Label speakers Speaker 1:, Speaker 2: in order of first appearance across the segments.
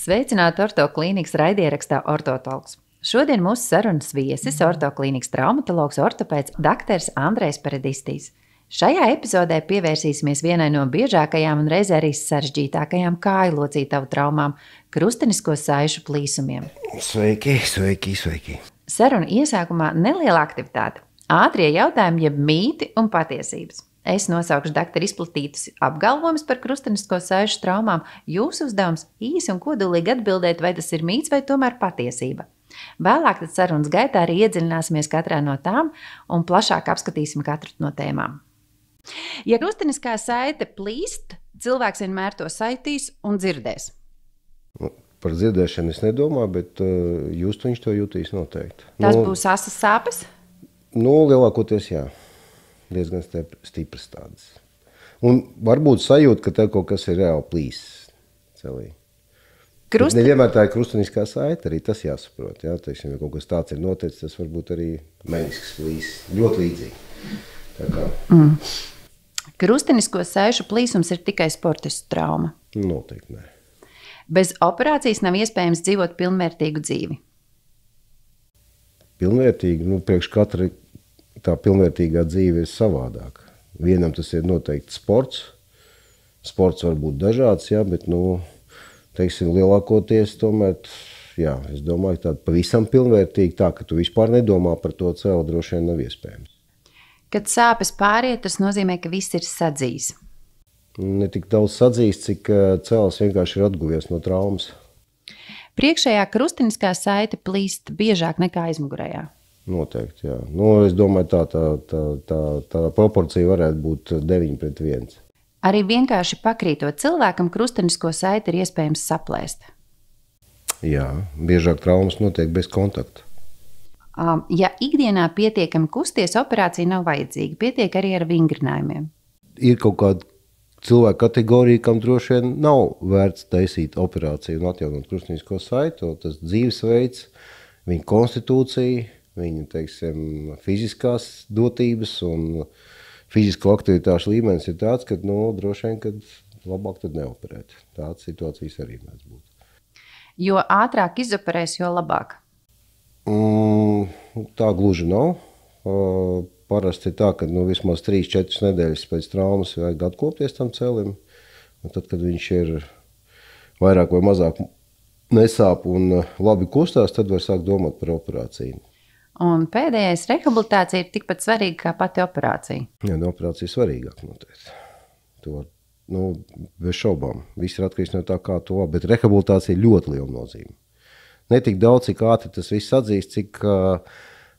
Speaker 1: Sveicināti ortoklīnikas raidierakstā Ortotalks. Šodien mūsu sarunas viesis ortoklīnikas traumatologs ortopēds dr. Andrejs Peredistijs. Šajā epizodē pievērsīsimies vienai no biežākajām un reizē arī sarežģītākajām kāju locītavu traumām – krustenisko saišu plīsumiem.
Speaker 2: Sveiki!
Speaker 1: Saruna iesākumā neliela aktivitāte. Ātrie jautājumi, jeb mīti un patiesības. Es nosaukšu doktora izplatītus apgalvojumus par krustenisko saišu traumām. Jūsu uzdevums īsi un kodolīgi atbildēt, vai tas ir mīts vai tomēr patiesība. Vēlāk tad sarunas gaitā arī iedziļināsimies katrā no tām un plašāk apskatīsim katru no tēmām. Ja krusteniskā saite plīst, cilvēks vienmēr to saitīs un dzirdēs.
Speaker 2: Par dzirdēšanu es nedomāju, bet viņš to jutīs noteikti.
Speaker 1: Tas būs asas sāpes?
Speaker 2: Lielākoties jā. Diezgan stipras tādas. Un varbūt sajūta, ka tev kaut kas ir reāli plīsis celī. Nevienmēr tā ir krusteniskā saite, arī tas jāsaprot. Jā? Teiksim, ja kaut kas tāds ir noticis, tas varbūt arī menisks plīsis. Ļoti līdzīgi.
Speaker 1: Krustenisko saišu plīsums ir tikai sportistu trauma?
Speaker 2: Noteikti nē.
Speaker 1: Bez operācijas nav iespējams dzīvot pilnvērtīgu dzīvi?
Speaker 2: Pilnvērtīgi? Priekš katra tā pilnvērtīgā dzīve ir savādāka. Vienam tas ir noteikti sports. Sports var būt dažāds, jā, bet, lielākoties tomēr, jā, es domāju, tāda pavisam pilnvērtīga, tā, ka tu vispār nedomā par to celu, droši vien nav iespējams.
Speaker 1: Kad sāpes pāriet, tas nozīmē, ka viss ir sadzījis.
Speaker 2: Ne tik daudz sadzījis, cik cels vienkārši ir atguvies no traumas.
Speaker 1: Priekšējā krusteniskā saite plīst biežāk nekā aizmugurējā.
Speaker 2: Noteikti, jā. Es domāju, tā proporcija varētu būt 9-1.
Speaker 1: Arī vienkārši pakrītot cilvēkam, krustenisko saiti ir iespējams saplēst.
Speaker 2: Jā, biežāk traumas notiek bez kontakta.
Speaker 1: Ja ikdienā pietiekami kusties, operācija nav vajadzīga. Pietiek arī ar vingrinājumiem.
Speaker 2: Ir kaut kāda cilvēku kategorija, kam droši vien nav vērts taisīt operāciju un atjaunot krustenisko saiti. Tas dzīvesveids, viņa konstitūcija, viņa, fiziskās dotības un fizisko aktivitāšu līmenis ir tāds, ka, droši vien, kad labāk tad neoperēt. Tādas situācijas arī mēdz būt.
Speaker 1: Jo ātrāk izoperēs, jo labāk?
Speaker 2: Tā gluži nav. Parasti ir tā, ka vismaz 3-4 nedēļas pēc traumas vajag atkopties tam celim. Un tad, kad viņš ir vairāk vai mazāk nesāp un labi kustās, tad var sākt domāt par operāciju.
Speaker 1: Un pēdējais, rehabilitācija ir tikpat svarīga kā pati operācija.
Speaker 2: Jā, operācija ir svarīgāk noteikti. To var, bez šaubām. Viss ir atkarīgs no tā, kā to var, bet rehabilitācija ir ļoti liela nozīme. Ne tik daudz, cik ātri tas viss atzīst, cik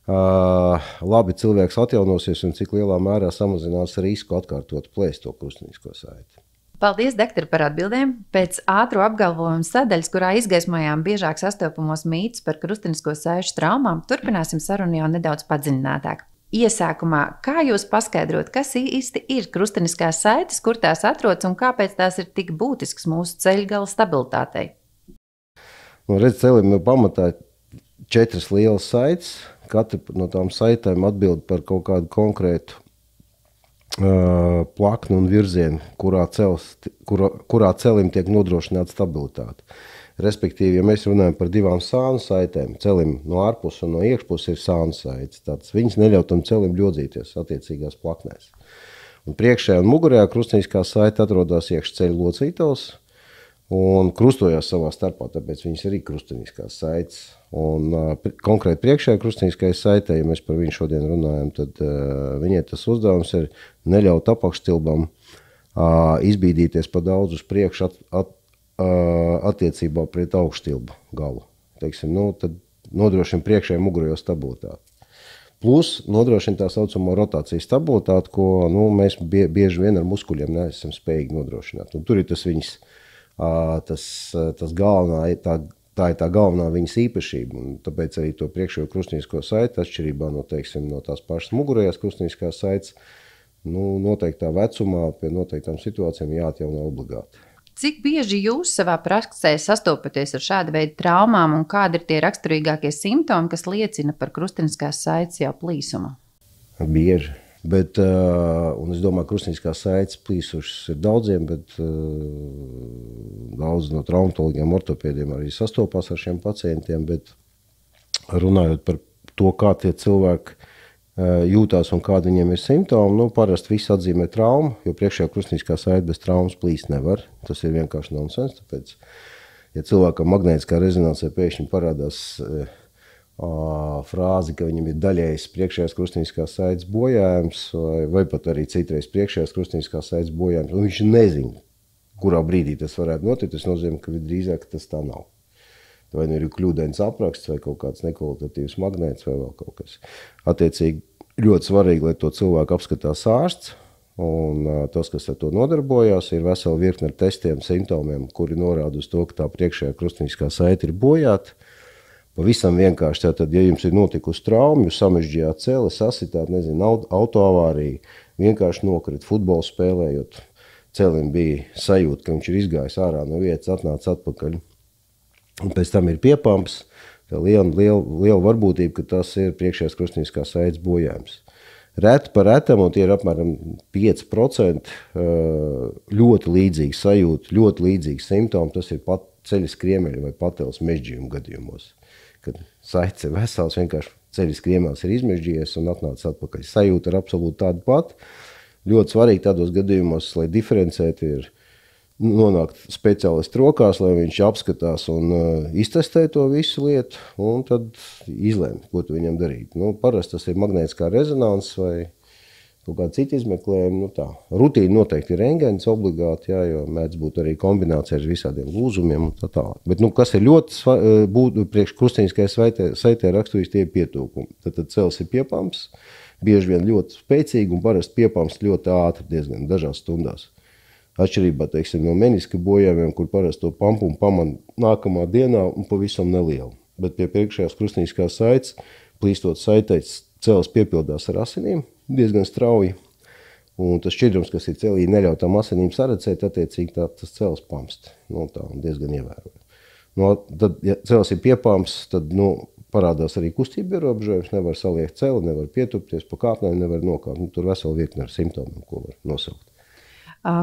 Speaker 2: labi cilvēks atjaunosies un cik lielā mērā samazinās risku atkārtot plēst to krustenisko saiti.
Speaker 1: Paldies, doktor, par atbildēm. Pēc ātru apgalvojumu sadaļas, kurā izgaismojām biežāk sastopamos mītus par krustenisko saišu traumām, turpināsim sarunu jau nedaudz padziļinātāk. Iesākumā, kā jūs paskaidrot, kas īsti ir krusteniskās saites, kur tās atrodas un kāpēc tās ir tik būtiskas mūsu ceļgala stabilitātei?
Speaker 2: Celim ir pamatā 4 lielas saites. Katra no tām saitēm atbild par kaut kādu konkrētu plakni un virzienu, kurā celim tiek nodrošināta stabilitāte. Respektīvi, ja mēs runājam par 2 sānu saitēm, celim no ārpus un no iekšpus ir sānu saites. Tātad viņas neļauj tam celim ļodzīties attiecīgās plaknēs. Un priekšējā un mugurējā krusteniskā saite atrodas iekšceļa locītavs un krustojās savā starpā, tāpēc viņas arī krusteniskās saites. Un konkrēti priekšējā krusteniskajai saitei, ja mēs par viņu šodien runājam, tad viņai tas uzdevums ir neļaut apakšstilbam izbīdīties pa daudz uz priekšu attiecībā pret augšstilbu galu. Tad nodrošina priekšējo mugurējo stabilitāti. Plus nodrošina tā saucamo rotācijas stabilitāti, ko mēs bieži vien ar muskuļiem neesam spējīgi nodrošināt. Un tur ir tas viņas tas galvenā, tā ir tā galvenā viņas īpašība. Un tāpēc arī to priekšējo krustenisko saiti, atšķirībā no tās pašas mugurējās krusteniskās saites, noteiktā vecumā pie noteiktām situācijām jāatjauno obligāti.
Speaker 1: Cik bieži jūs savā praksē sastopaties ar šādu veidu traumām un kādi ir tie raksturīgākie simptomi, kas liecina par krusteniskās saites jau plīsumu?
Speaker 2: Bieži. Bet, un es domāju, ka krustnieciskās saites plīsušas ir daudziem, bet daudz no traumatologiem, ortopēdiem arī sastopās ar šiem pacientiem. Bet runājot par to, kā tie cilvēki jūtās un kādi viņiem ir simptomi, parasti visi atzīmē traumu, jo priekšējā krustnieciskā saite bez traumas plīst nevar. Tas ir vienkārši nonsens. Tāpēc, ja cilvēkam magnētiskā rezonansē pēkšņi parādās frāzi, ka viņam ir daļējs priekšējās krustnieciskās saites bojājums, vai pat arī citreiz priekšējās krustnieciskās saites bojājums, un viņš nezina, kurā brīdī tas varētu notikt. Tas nozīmē, ka drīzāk tas tā nav. Vai nu ir kļūdains apraksts, vai kaut kāds nekvalitatīvs magnēts, vai vēl kaut kas. Attiecīgi, ļoti svarīgi, lai to cilvēku apskatās ārsts, un tas, kas ar to nodarbojās, ir vesela virkne ar testiem, simptomiem, kuri norāda uz to, ka tā priekšējā krustnieciskā saite ir bojāta. Pavisam vienkārši, tātad, ja jums ir notikusi trauma, jūs samežģījāt celi, sasitāt, autoavāriju, vienkārši nokrit futbolu spēlējot, celim bija sajūta, ka viņš ir izgājis ārā no vietas, atnācis atpakaļ. Un pēc tam ir piepamps, tā liela varbūtība, ka tas ir priekšējās krustnieciskās saites bojājums. Reti par retam, un tie ir apmēram 5% ļoti līdzīgi sajūta, ļoti līdzīgi simptomi, tas ir pat ceļa skriemeļa vai pateles mežģījuma gadījumos. Kad saites ir vesels, vienkārši ceļa skriemēls ir izmežģījies un atnācis atpakaļ. Sajūta ir absolūti tāda pati. Ļoti svarīgi tādos gadījumos, lai diferencētu, ir nonākt speciālistu rokās, lai viņš apskatās un iztestē to visu lietu, un tad izlēma, ko tu viņam darīt. Parasti tas ir magnētiskā rezonanse vai kaut kāda cita izmeklējuma. Rutīna noteikti ir rentgens obligāti, jā, jo mēdz būt arī kombinācija ar visādiem lūzumiem un tā tālāk. Bet, kas ir ļoti priekš krustnieciskajai saitē raksturīgs, tie ir pietūkumi. Tad cels ir piepamps, bieži vien ļoti spēcīgi, un parasti piepamps ļoti ātri, diezgan dažās stundās. Atšķirībā, teiksim, no meniska bojājumiem, kur parasti to pampumu pamana nākamā dienā un pavisam nelielu. Bet pie priekšējās krustnieciskās saites, plīstot saitēs, cels piepildās ar asinīm diezgan strauji. Un tas šķidrums, kas ir celī, neļauj tām asinīm saredzēt, attiecīgi tas cels pamst. Diezgan ievērojami. Tad, ja cels ir piepamps, tad parādās arī kustība ierobežojums, nevar saliekt celi, nevar pietupties, pa kāpnēm nevar nokāpt. Tur vesela virkne ar simptomiem, ko var nosaukt.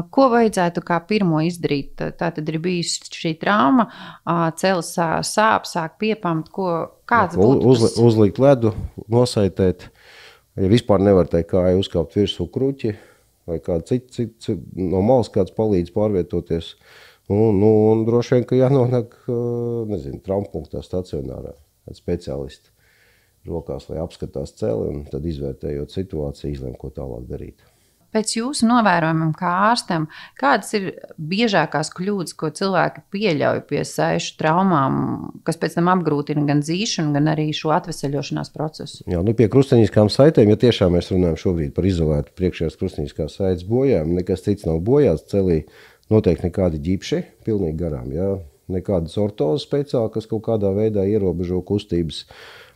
Speaker 1: Ko vajadzētu kā pirmo izdarīt? Tā tad ir bijusi šī trauma, celis sāp, sāk piepamt. Kāds būtu tas?
Speaker 2: Uzlikt ledu, nosaitēt. Ja vispār nevar teikt, kā uzkāpt virsū kruķi, vai kāds cits no malas kāds palīdz pārvietoties. Un droši vien, ka jānonāk, traumpunktā stacionārā, speciālisti rokās, lai apskatās celi, un tad izvērtējot situāciju, izlem, ko tālāk darīt.
Speaker 1: Pēc jūsu novērojumiem kā ārstam, kādas ir biežākās kļūdas, ko cilvēki pieļauj pie saišu traumām, kas pēc tam apgrūtina gan dzīšanu, gan arī šo atveseļošanās procesu?
Speaker 2: Jā, pie krustnieciskām saitēm, ja tiešām mēs runājam šobrīd par izolētu priekšējās krustnieciskās saites bojājumu, nekas cits nav bojāts celī, noteikti nekādi ģipši, pilnīgi garām, jā, nekādas ortozes speciāli, kas kaut kādā veidā ierobežo kustības.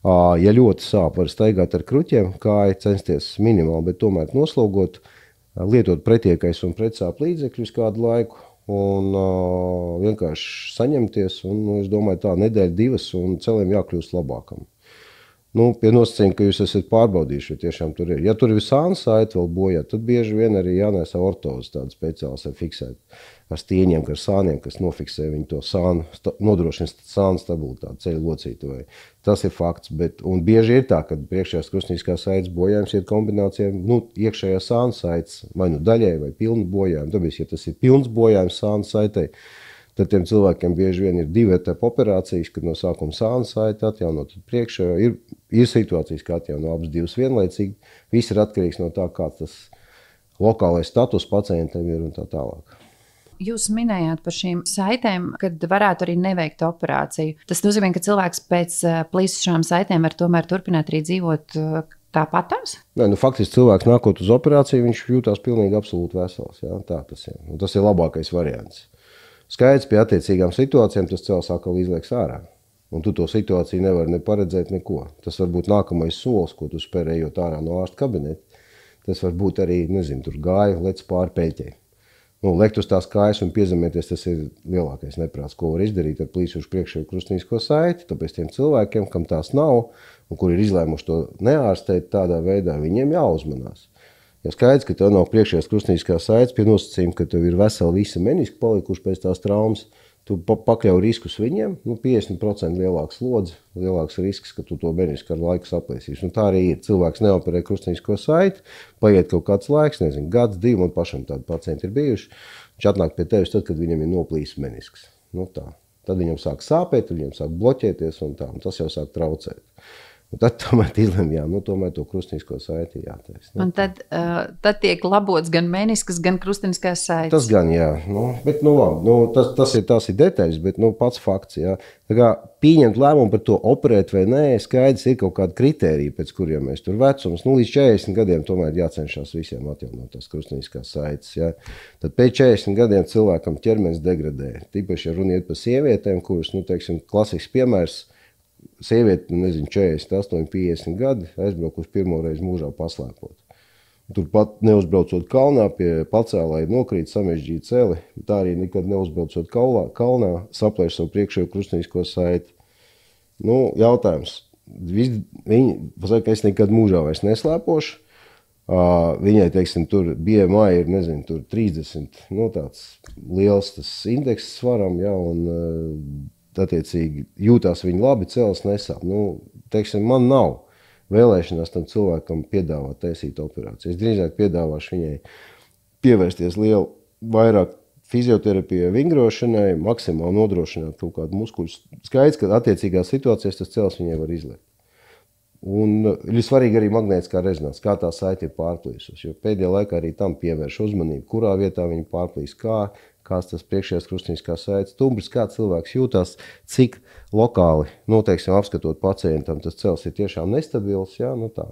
Speaker 2: Ja ļoti sāp, var staigāt ar kruķiem, kāja censties minimāli, bet tomēr noslogot, lietot pretiekais un pretsāp līdzekļus kādu laiku un vienkārši saņemties. Es domāju, tā nedēļa, 2, un celim jākļūst labākam. Pie nosacījuma, ka jūs esat pārbaudījuši, ja tiešām tur ir. Ja tur ir sāna saite vēl bojā, tad bieži vien arī jānēsā ortozes tādas speciālas ar fiksēt ar stieņiem, ar sāniem, kas nofiksē viņu to sānu, nodrošina sānu stabilitāti, ceļu locīti. Tas ir fakts, un bieži ir tā, ka priekšējās krustnieciskās saites bojājums ir kombinācijā iekšējā sānu saites, vai daļai, vai pilnu bojājumu. Tāpēc, ja tas ir pilns bojājums sānu saitei, tad tiem cilvēkiem bieži vien ir 2 etapu operācijas, kad no sākuma sānu saiti atjauno, tad priekšējo ir situācijas, kā atjauno abas divas vienlaicīgi. Viss ir atkarīgs no tā, kāds tas lokālais status pacientam ir un tā tālāk.
Speaker 1: Jūs minējāt par šīm saitēm, kad varētu arī neveikt operāciju. Tas nozīmē, ka cilvēks pēc plīsušām saitēm var tomēr turpināt arī dzīvot tāpatās?
Speaker 2: Nē, faktiski cilvēks nākot uz operāciju, viņš jūtās pilnīgi absolūti vesels. Jā, tā tas ir. Un tas ir labākais variants. Skaidrs, pie attiecīgām situācijām tas cels atkal izlieks ārā. Un tu to situāciju nevari ne paredzēt neko. Tas var būt nākamais solis, ko tu spēr ejot ārā no ārsta kabineta. Tas var būt arī, tur gāja, lec pāri peļķei. Lekt uz tās kājas un piezemēties, tas ir lielākais neprāts, ko var izdarīt ar plīsušu priekšējo krustnisko saiti. Tāpēc tiem cilvēkiem, kam tās nav un kuri ir izlēmuši to neārstēt tādā veidā, viņiem jāuzmanās. Jo skaidrs, ka tev nav priekšējās krustniskā saites pie nosacījuma, ka tev ir veseli visi meniski palikuši pēc tās traumas, tu pakļauj riskus viņiem, 50% lielāks slodzi, lielāks risks, ka tu to menisku ar laiku saplēsīsi. Tā arī ir. Cilvēks neoperē krustnisko saiti, paiet kaut kāds laiks, nezinu, gads, 2, man pašam tādi pacienti ir bijuši. Viņš atnāk pie tevis tad, kad viņam ir noplīsis menisks. Tā. Tad viņam sāk sāpēt, viņam sāk bloķēties un tā, un tas jau sāk traucēt. Un tad tomēr izlemj, tomēr to krustnisko saiti jātaisa.
Speaker 1: Un tad tiek labots gan meniskas, gan krustniskās saites.
Speaker 2: Tas gan, jā. Bet, labi, tas ir detaļas, bet pats fakts, jā. Tā kā pieņemt lēmumu par to operēt vai nē, skaidrs ir kaut kāda kritērija, pēc kuriem mēs tur vecums. Līdz 40 gadiem tomēr jācenšas visiem atjaunot tās krustniskās saites, jā. Tad pēc 40 gadiem cilvēkam ķermenis degradē. Tīpaši, ja runa iet par sievietēm, kuras, teiksim, klasisks piemērs, sieviete, 48, 50 gadi, aizbraukusi pirmo reizi mūžā paslēpot. Turpat neuzbraucot kalnā, pie pacēlāja nokrīt, samežģīja celi. Tā arī nekad neuzbraucot kalnā, saplēš savu priekšējo krustnisko saiti. Jautājums. Viņi pasaka, ka es nekad mūžā vairs neslēpošu. Viņai, teiksim, tur BMI ir, nezinu, tur 30, tāds liels tas indeks svaram, jā, un attiecīgi jūtās viņi labi, cēlas nesāp. Teiksim, man nav vēlēšanās tam cilvēkam piedāvāt taisīt operāciju. Es drīzāk piedāvāšu viņai pievērsties vairāk fizioterapijai, vingrošanai, maksimāli nodrošināt kaut kādu muskuļu. Skaidrs, ka attiecīgās situācijās tas cēlas viņai var izliekt. Un ir svarīgi arī magnētiskā rezonanse, kā tā saite ir pārplīsusi. Jo pēdējā laikā arī tam pievērš uzmanību, kurā vietā viņa pārplīs, kāds tas priekšējās krustniskās saites stumbrs, kā cilvēks jūtās, cik lokāli, teiksim, apskatot pacientam, tas cels ir tiešām nestabils, jā, tā.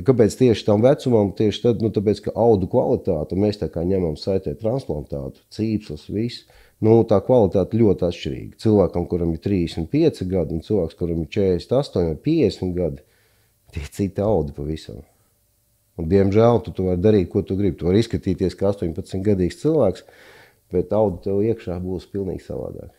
Speaker 2: Kāpēc tieši tam vecumam, tieši tad, tāpēc, ka audu kvalitāte, mēs tā kā ņemam saitē transplantātu, cīpslas, viss, tā kvalitāte ļoti atšķirīga. Cilvēkam, kuram ir 35 gadi, un cilvēks, kuram ir 48 vai 50 gadi, tie citi audi pavisam. Un, diemžēl, tu vari darīt, ko tu gribi. Tu vari izskatīties kā 18-gadīgs cilvēks, bet audi tev iekšā būs pilnīgi savādāk.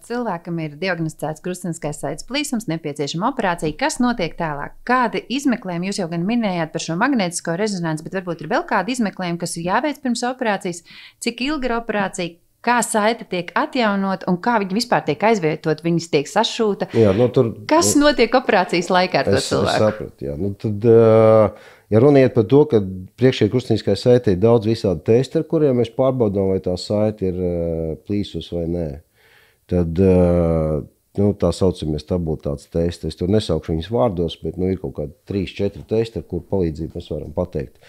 Speaker 1: Cilvēkam ir diagnosticēts krustniskās saites plīsums, nepieciešama operācija. Kas notiek tālāk? Kādi izmeklējumi, jūs jau gan minējāt par šo magnētisko rezonanci, bet varbūt ir vēl kādi izmeklējumi, kas ir jāveic pirms operācijas? Cik ilga ir operācija? Kā saite tiek atjaunot un kā viņi vispār tiek aizvietot, viņas tiek sašūta?
Speaker 2: Jā,
Speaker 1: kas notiek operācijas laikā ar to cilvēku?
Speaker 2: Es sapratu, jā. Tad, ja runa iet par to, ka priekšējā krustniskā saite ir daudz visādi testi, ar kuriem mēs pārbaudām, vai tā saite ir plīsus vai nē, tad tā saucamies stabilitātes testi. Es tur nesaukšu viņas vārdos, bet ir kaut kādi 3-4 testi, ar kur palīdzību mēs varam pateikt.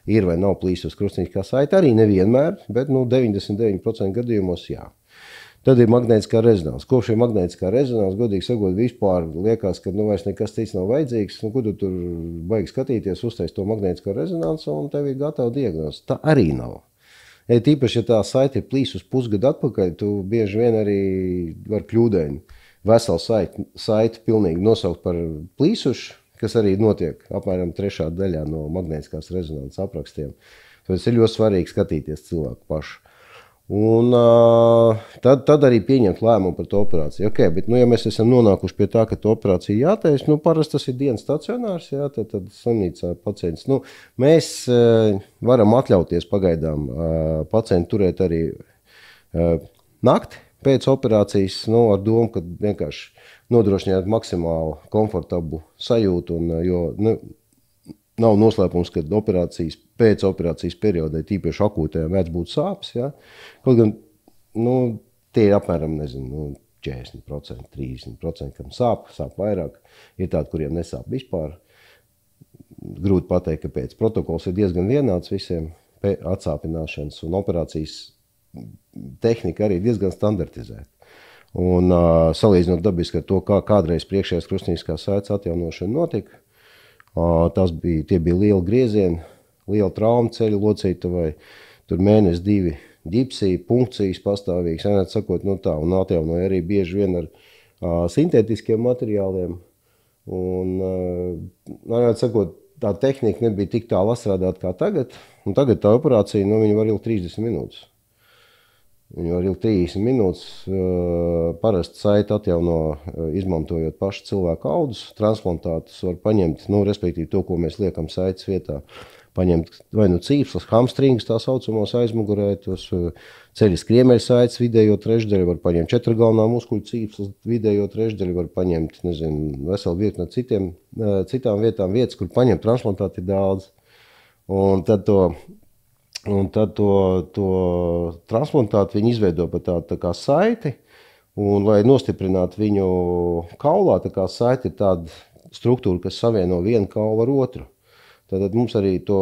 Speaker 2: Ir vai nav plīsus krustniskā saite, arī nevienmēr, bet 99% gadījumos jā. Tad ir magnētiskā rezonanse. Kopš ir magnētiskā rezonanse, godīgi sakot, vispār liekas, ka vairs nekas cits nav vajadzīgs. Ko tu tur baigi skatīties, uztaisīt to magnētisko rezonanci un tev ir gatava diagnoze. Tā arī nav. Tīpaši, ja tā saite ir plīsus pusgadu atpakaļ, tu bieži vien arī var kļūdaini veselu saiti pilnīgi nosaukt par plīsušu, kas arī notiek apmēram 3. daļā no magnētiskās rezonances aprakstiem. Tas ir ļoti svarīgi skatīties cilvēku pašu. Un tad arī pieņemt lēmumu par to operāciju. Okay, bet, ja mēs esam nonākuši pie tā, ka to operāciju jātaisa, parasti tas ir dienas stacionārs, jā, tad slimnīcā pacients. Mēs varam atļauties pagaidām pacientu turēt arī nakti pēc operācijas, ar domu, ka vienkārši nodrošināt maksimāli komfortablu sajūtu, jo nav noslēpums, ka pēc operācijas periodē, tīpaši akūtajā, mēdz būt sāpes. Ja? Kaut gan tie ir apmēram 40%, 30%, kam sāp vairāk. Ir tādi, kuriem nesāp vispār. Grūti pateikt, kāpēc. Protokols ir diezgan vienāds visiem atsāpināšanas, un operācijas tehnika arī diezgan standartizēta. Un salīdzinot dabiski ar to, kā kādreiz priekšējās krustniskās saites atjaunošana notika, tie bija lieli griezieni, liela trauma ceļa locītavai, tur mēnesi 2 ģipsija, punkcijas pastāvīgas, sakot, un atjaunoja arī bieži vien ar sintētiskiem materiāliem. Un, sakot, tā tehnika nebija tik tālu atstrādāta kā tagad. Un tagad tā operācija, viņa var ilgt 30 minūtes. Viņa var ilgt 30 minūtes. Parasti saiti atjauno, izmantojot pašu cilvēku audus. Transplantātus var paņemt, respektīvi to, ko mēs liekam saites vietā. Paņemt vai cīpslas, hamstringus, tā saucamos aizmugurē, tos ceļas kriemeļsaites vidējo trešdaļu, var paņemt 4 galvenā muskuļu cīpslas vidējo trešdaļu, var paņemt, veselu virkni no citām vietām, vietas, kur paņemt transplantāti ir daudz. Un tad to transplantātu viņi izveido par tā kā saiti, un lai nostiprinātu viņu kaulā, tā kā saiti ir tāda struktūra, kas savieno vienu kaulu ar otru. Tātad mums arī to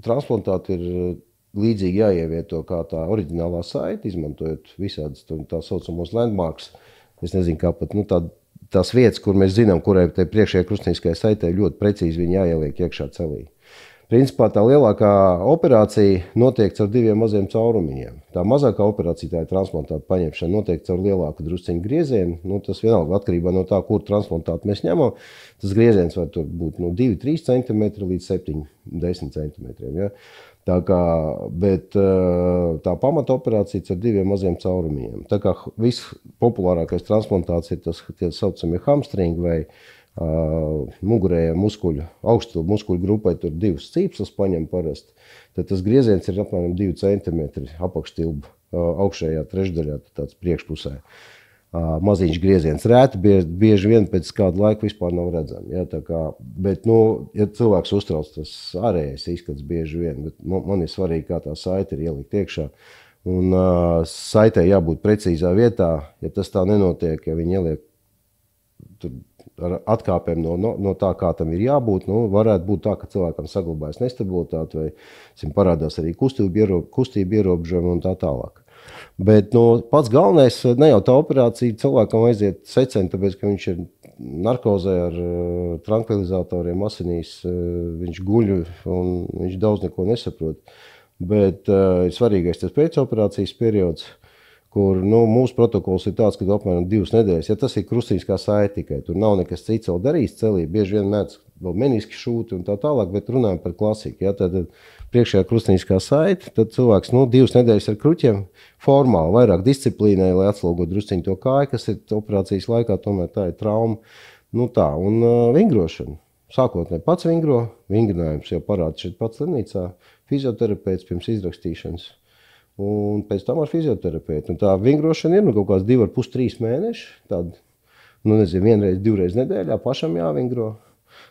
Speaker 2: transplantātu ir līdzīgi jāievieto kā tā oriģinālā saite, izmantojot visādas tā saucamos landmarks. Es nezinu, kā pat tās vietas, kur mēs zinām, kurai te priekšējā krustnieciskajai saitē ļoti precīzi viņi jāieliek iekšā celī. Principā tā lielākā operācija notiek caur 2 maziem caurumiņiem. Tā mazākā operācija, tā ir transplantāta paņemšana, notiek caur lielāku drusciņu griezienu. Tas vienalga atkarībā no tā, kur transplantātu mēs ņemam. Tas grieziens var būt 2-3 cm līdz 7-10 cm. Ja? Bet tā pamata operācija caur 2 maziem caurumiņiem. Tā kā vispopulārākais transplantāts ir tas, tie saucamie hamstringi vai mugurējā muskuļu, augstu muskuļu grupai tur 2 cīpslas paņem parasti. Tad tas grieziens ir apmēram 2 cm apakštilbu augšējā trešdaļā, tāds priekšpusē. Maziņš grieziens rēti, bieži vien pēc kādu laiku vispār nav redzami. Ja, bet, ja cilvēks uztrauc, tas ārējais izskats bieži vien, bet man ir svarīgi, kā tā saite ir ielikt iekšā. Un saitē jābūt precīzā vietā, ja tas tā nenotiek, ja viņi ieliek tur ar atkāpēm no tā, kā tam ir jābūt, varētu būt tā, ka cilvēkam saglabājas nestabilitāte vai parādās arī kustība ierobežojumi un tā tālāk. Bet pats galvenais, ne jau tā operācija cilvēkam aiziet seceni, tāpēc, ka viņš ir narkozē ar trankvilizatoriem asinīs, viņš guļ un viņš daudz neko nesaprot. Bet ir svarīgais tas pēcoperācijas periods, kur mūsu protokols ir tāds, ka apmēram 2 nedēļas, ja tas ir krustnieciskā saite tikai, tur nav nekas cits vēl darīts celī, bieži vien mēdz vēl meniski šūti un tā tālāk, bet runājam par klasiku. Ja, tad priekšējā krustnieciskā saite, tad cilvēks 2 nedēļas ar kruķiem formāli, vairāk disciplīnai, lai atslogot drusciņu to kāju, kas ir operācijas laikā, tomēr tā ir trauma. Un vingrošana. Sākotnēji pats vingrinājums jau parāda šeit pats slimnīcā, fizioterapeits pirms izrakstīšanas. Un pēc tam ar fizioterapeitu. Un tā vingrošana ir kaut kāds 2,5–3 mēneši. Tāda, vienreiz, 2 reizes nedēļā pašam jāvingro.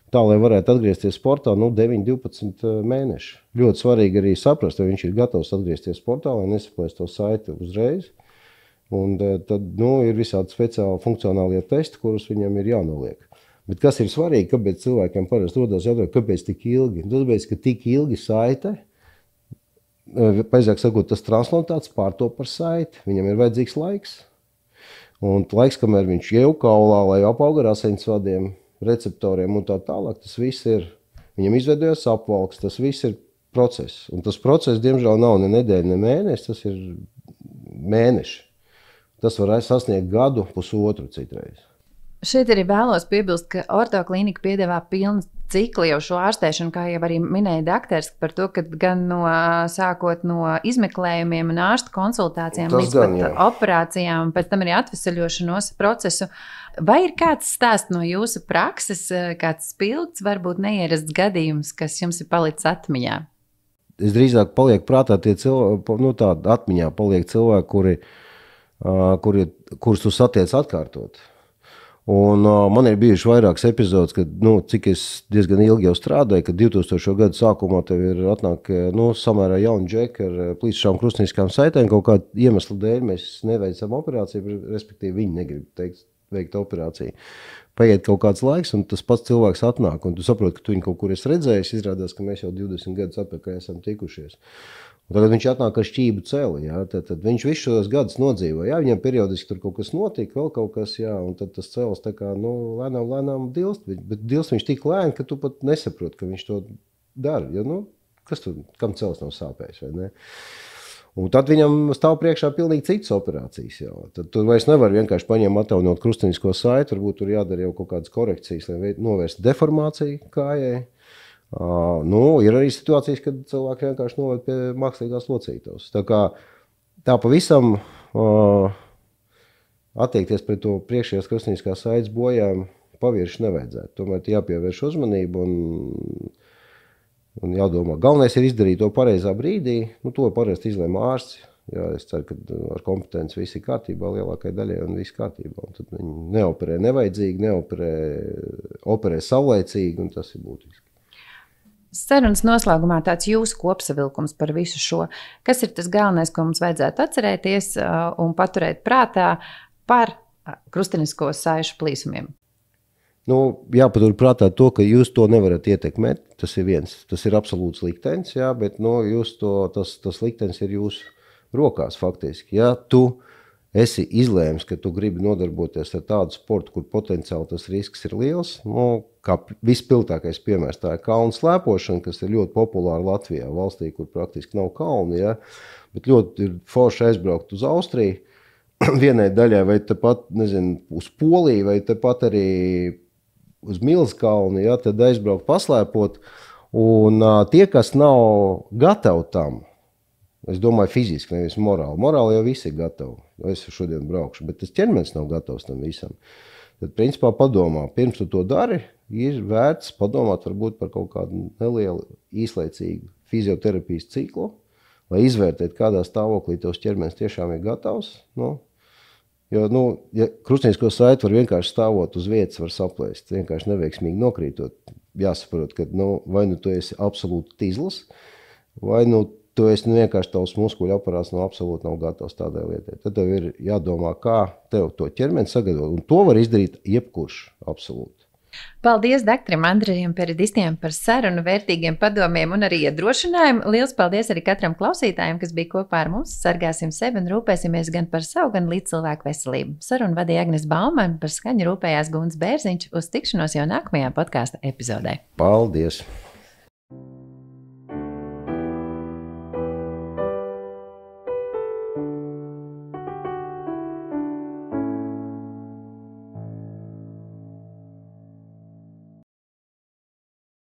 Speaker 2: Tā, lai varētu atgriezties sportā, 9–12 mēneši. Ļoti svarīgi arī saprast, vai viņš ir gatavs atgriezties sportā, lai nesaplēst to saiti uzreiz. Un tad ir visādi speciāli funkcionālie testi, kurus viņam ir jānoliek. Bet kas ir svarīgi, kāpēc cilvēkiem parasti rodas jautājums, kāpēc tik ilgi? Tāpēc, ka tik ilgi saite, pareizāk sakot, tas transplantāts pārtop par saiti. Viņam ir vajadzīgs laiks. Un laiks, kamēr viņš jau kaulā, lai apauga ar asinsvadiem, receptoriem un tā tālāk, tas viss ir. Viņam izveidojas apvalks, tas viss ir process. Un tas process, diemžēl, nav ne nedēļa, ne mēnesis, tas ir mēneši. Tas var sasniegt gadu, pusotru citreiz.
Speaker 1: Šeit arī vēlos piebilst, ka ortoklīnika piedāvā pilnu ciklu jau šo ārstēšanu, kā jau arī minēja daktars, par to, ka gan sākot no izmeklējumiem un ārstu konsultācijām līdz pat operācijām, pēc tam arī atvesaļošanos procesu. Vai ir kāds stāsts no jūsu prakses, kāds spilgts, varbūt neierasts gadījums, kas jums ir palicis atmiņā?
Speaker 2: Es drīzāk palieku prātā tie cilvēki, tāda atmiņā paliek cilvēki, kurus tu satiec atkārtot. Un man ir bijuši vairākas epizodes, kad, cik es diezgan ilgi jau strādāju, kad 2000. gadu sākumā tev ir atnāk, samērā jauni džeki ar plīsušām krustnieciskām saitēm. Kaut kādu iemeslu dēļ mēs neveicam operāciju, respektīvi viņi negrib veikt operāciju. Paiet kaut kāds laiks, un tas pats cilvēks atnāk, un tu saproti, ka tu viņu kaut kur esi redzējis, izrādās, ka mēs jau 20 gadus atpakaļ esam tikušies. Un tagad viņš atnāk ar šķību celi, jā, tad viņš visu šos gadus nodzīvo, jā, viņam periodiski tur kaut kas notika, vēl kaut kas, jā, un tad tas celis tā kā, lēnām dilst, bet dilst viņš tik lēni, ka tu pat nesaproti, ka viņš to dara, jo, kas tu, kam celis nav sāpējis, vai ne? Un tad viņam stāv priekšā pilnīgi citas operācijas jau. Tad tu vairs nevar vienkārši paņemt atjaunot krustniecisko saiti, varbūt tur jādara jau kaut kādas korekcijas, lai novērst deformāciju kājai. Ir arī situācijas, kad cilvēki vienkārši noved pie mākslīgās locītavas. Tā pavisam attiekties pret to priekšējās krustnieciskās saites bojājumu pavirši nevajadzētu. Tomēr jāpievērš uzmanību un jādomā. Galvenais ir izdarīt to pareizā brīdī. To parasti izlēma ārsts. Jā, es ceru, ka ar kompetenci viss ir kārtībā lielākai daļai un viss kārtībā. Un tad viņi neoperē nevajadzīgi, operē savlaicīgi, un tas ir būtiski.
Speaker 1: Sarunas noslēgumā tāds jūsu kopsavilkums par visu šo. Kas ir tas galvenais, ko mums vajadzētu atcerēties un paturēt prātā par krustenisko saišu plīsumiem?
Speaker 2: Jāpatur prātā to, ka jūs to nevarat ietekmēt. Tas ir viens. Tas ir absolūts liktenis, jā, bet tas liktenis ir jūsu rokās faktiski. Ja tu esi izlēmis, ka tu gribi nodarboties ar tādu sportu, kur potenciāli tas risks ir liels, kā vispilgtākais piemērs, tā ir kalnu slēpošana, kas ir ļoti populāra Latvijā, valstī, kur praktiski nav kalni, ja? Bet ļoti ir forši aizbraukt uz Austriju, vienai daļai vai tepat, uz Poliju, vai tepat arī uz Milzkalni, ja? Tad aizbraukt paslēpot, un tie, kas nav gatavi tam, es domāju fiziski, nevis morāli. Morāli jau visi ir gatavi. Es šodien braukšu, bet tas ķermenis nav gatavs tam visam. Tad, principā, padomā, pirms tu to dari, ir vērts padomāt varbūt par kaut kādu nelielu īslaicīgu fizioterapijas ciklu, lai izvērtētu, kādā stāvoklī tavs ķermenis tiešām ir gatavs. Jo, ja krustniecisko saiti var vienkārši stāvot uz vietas, var saplēst, vienkārši neveiksmīgi nokrītot. Jāsaprot, ka vai tu esi absolūti tizls, vai tu esi vienkārši tavs muskuļu aparāts absolūti nav gatavs tādai lietai. Tad tev ir jādomā, kā tev to ķermeni sagatavot. Un to var izdarīt jebkurš absolūti.
Speaker 1: Paldies doktoram Andrejam Peredistiem par sarunu, vērtīgiem padomiem un arī iedrošinājumu. Liels paldies arī katram klausītājam, kas bija kopā ar mums. Sargāsim sevi un rūpēsimies gan par savu, gan līdz cilvēku veselību. Sarunu vadīja Agnes Baumane, par skaņu rūpējās Gunts Bērziņš. Uz tikšanos jau nākamajā podkāsta epizodē.
Speaker 2: Paldies!